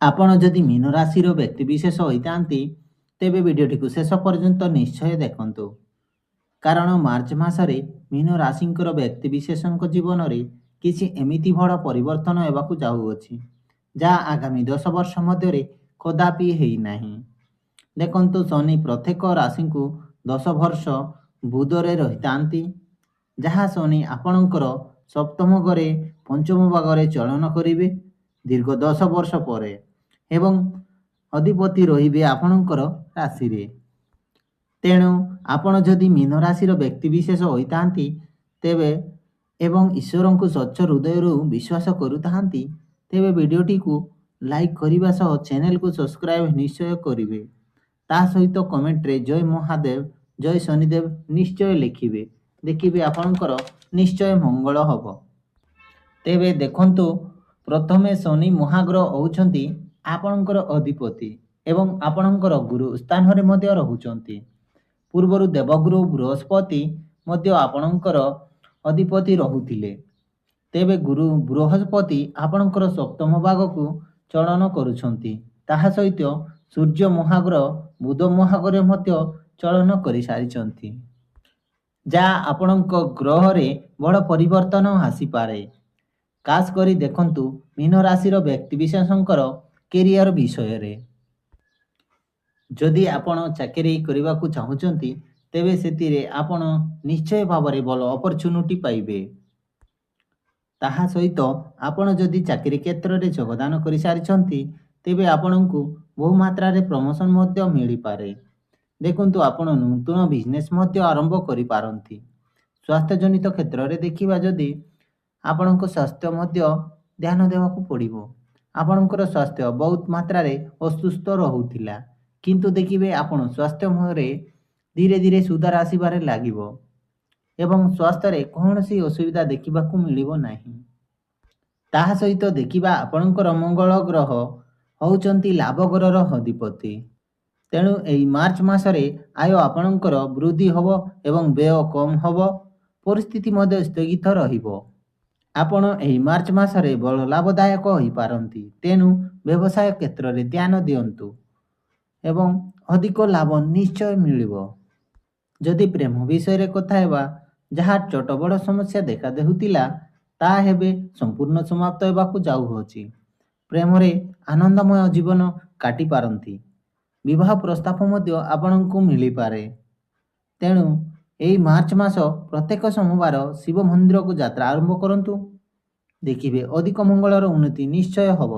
ଆପଣ ଯଦି ମୀନ ରାଶିର ବ୍ୟକ୍ତିବିଶେଷ ହୋଇଥାନ୍ତି, ତେବେ ଭିଡ଼ିଓଟିକୁ ଶେଷ ପର୍ଯ୍ୟନ୍ତ ନିଶ୍ଚୟ ଦେଖନ୍ତୁ। କାରଣ ମାର୍ଚ୍ଚ ମାସରେ ମୀନ ରାଶିଙ୍କର ବ୍ୟକ୍ତିବିଶେଷଙ୍କ ଜୀବନରେ କିଛି ଏମିତି ବଡ଼ ପରିବର୍ତ୍ତନ ହେବାକୁ ଯାଉଅଛି, ଯାହା ଆଗାମୀ 10 ବର୍ଷ ମଧ୍ୟରେ କଦାପି ହେଇନାହିଁ। ଦେଖନ୍ତୁ, ଶନି ପ୍ରତ୍ୟେକ ରାଶିଙ୍କୁ 10 ବର୍ଷ ବୁଧରେ ରହିଥାନ୍ତି, ଯାହା ଶନି ଆପଣଙ୍କର ସପ୍ତମ ଘରେ ପଞ୍ଚମ ଭାଗରେ ଚଳନ କରିବେ ଦୀର୍ଘ 10 ବର୍ଷ ପରେ ଏବଂ ଅଧିପତି ରହିବେ ଆପଣଙ୍କର ରାଶିରେ। ତେଣୁ ଆପଣ ଯଦି ମୀନ ରାଶିର ବ୍ୟକ୍ତିବିଶେଷ ହୋଇଥାନ୍ତି ତେବେ ଏବଂ ଈଶ୍ୱରଙ୍କୁ ସ୍ୱଚ୍ଛ ହୃଦୟରୁ ବିଶ୍ୱାସ କରୁଥାନ୍ତି, ତେବେ ଭିଡ଼ିଓଟିକୁ ଲାଇକ୍ କରିବା ସହ ଚ୍ୟାନେଲକୁ ସବସ୍କ୍ରାଇବ୍ ନିଶ୍ଚୟ କରିବେ। ତା ସହିତ କମେଣ୍ଟରେ ଜୟ ମହାଦେବ, ଜୟ ଶନିଦେବ ନିଶ୍ଚୟ ଲେଖିବେ। ଦେଖିବେ ଆପଣଙ୍କର ନିଶ୍ଚୟ ମଙ୍ଗଳ ହେବ। ତେବେ ଦେଖନ୍ତୁ, ପ୍ରଥମେ ଶନି ମହାଗ୍ରହ ହେଉଛନ୍ତି ଆପଣଙ୍କର ଅଧିପତି ଏବଂ ଆପଣଙ୍କର ଗୁରୁ ସ୍ଥାନରେ ମଧ୍ୟ ରହୁଛନ୍ତି। ପୂର୍ବରୁ ଦେବଗୁରୁ ବୃହସ୍ପତି ମଧ୍ୟ ଆପଣଙ୍କର ଅଧିପତି ରହୁଥିଲେ। ତେବେ ଗୁରୁ ବୃହସ୍ପତି ଆପଣଙ୍କର ସପ୍ତମ ଭାଗକୁ ଚଳନ କରୁଛନ୍ତି। ତାହା ସହିତ ସୂର୍ଯ୍ୟ ମହାଗ୍ରହ ବୁଧ ମହାଗ୍ରହ ମଧ୍ୟ ଚଳନ କରିସାରିଛନ୍ତି, ଯାହା ଆପଣଙ୍କ ଗ୍ରହରେ ବଡ଼ ପରିବର୍ତ୍ତନ ଆସିପାରେ। ଖାସ୍ କରି ଦେଖନ୍ତୁ ମୀନ ରାଶିର ବ୍ୟକ୍ତିବିଶେଷଙ୍କର କ୍ୟାରିୟର ବିଷୟରେ। ଯଦି ଆପଣ ଚାକିରି କରିବାକୁ ଚାହୁଁଛନ୍ତି, ତେବେ ସେଥିରେ ଆପଣ ନିଶ୍ଚୟ ଭାବରେ ଭଲ ଅପରଚ୍ୟୁନିଟି ପାଇବେ। ତାହା ସହିତ ଆପଣ ଯଦି ଚାକିରି କ୍ଷେତ୍ରରେ ଯୋଗଦାନ କରିସାରିଛନ୍ତି, ତେବେ ଆପଣଙ୍କୁ ବହୁ ମାତ୍ରାରେ ପ୍ରମୋସନ୍ ମଧ୍ୟ ମିଳିପାରେ। ଦେଖନ୍ତୁ, ଆପଣ ନୂତନ ବିଜନେସ୍ ମଧ୍ୟ ଆରମ୍ଭ କରିପାରନ୍ତି। ସ୍ୱାସ୍ଥ୍ୟଜନିତ କ୍ଷେତ୍ରରେ ଦେଖିବା ଯଦି, ଆପଣଙ୍କ ସ୍ୱାସ୍ଥ୍ୟ ମଧ୍ୟ ଧ୍ୟାନ ଦେବାକୁ ପଡ଼ିବ। ଆପଣଙ୍କର ସ୍ୱାସ୍ଥ୍ୟ ବହୁତ ମାତ୍ରାରେ ଅସୁସ୍ଥ ରହୁଥିଲା, କିନ୍ତୁ ଦେଖିବେ ଆପଣ ସ୍ୱାସ୍ଥ୍ୟରେ ଧୀରେ ଧୀରେ ସୁଧାର ଆସିବାରେ ଲାଗିବ ଏବଂ ସ୍ୱାସ୍ଥ୍ୟରେ କୌଣସି ଅସୁବିଧା ଦେଖିବାକୁ ମିଳିବ ନାହିଁ। ତାହା ସହିତ ଦେଖିବା ଆପଣଙ୍କର ମଙ୍ଗଳ ଗ୍ରହ ହେଉଛନ୍ତି ଲାଭ ଘରର ଅଧିପତି। ତେଣୁ ଏହି ମାର୍ଚ୍ଚ ମାସରେ ଆୟ ଆପଣଙ୍କର ବୃଦ୍ଧି ହେବ ଏବଂ ବ୍ୟୟ କମ୍ ହେବ। ପରିସ୍ଥିତି ମଧ୍ୟ ସ୍ଥଗିତ ରହିବ। ଆପଣ ଏହି ମାର୍ଚ୍ଚ ମାସରେ ବଡ଼ ଲାଭଦାୟକ ହୋଇପାରନ୍ତି। ତେଣୁ ବ୍ୟବସାୟ କ୍ଷେତ୍ରରେ ଧ୍ୟାନ ଦିଅନ୍ତୁ ଏବଂ ଅଧିକ ଲାଭ ନିଶ୍ଚୟ ମିଳିବ। ଯଦି ପ୍ରେମ ବିଷୟରେ କଥା ହେବା, ଯାହା ଛୋଟ ବଡ଼ ସମସ୍ୟା ଦେଖା ଦେଉଥିଲା, ତାହା ଏବେ ସମ୍ପୂର୍ଣ୍ଣ ସମାପ୍ତ ହେବାକୁ ଯାଉଅଛି। ପ୍ରେମରେ ଆନନ୍ଦମୟ ଜୀବନ କାଟିପାରନ୍ତି। ବିବାହ ପ୍ରସ୍ତାବ ମଧ୍ୟ ଆପଣଙ୍କୁ ମିଳିପାରେ। ତେଣୁ ଏହି ମାର୍ଚ୍ଚ ମାସ ପ୍ରତ୍ୟେକ ସୋମବାର ଶିବ ମନ୍ଦିରକୁ ଯାତ୍ରା ଆରମ୍ଭ କରନ୍ତୁ। ଦେଖିବେ ଅଧିକ ମଙ୍ଗଳର ଉନ୍ନତି ନିଶ୍ଚୟ ହେବ।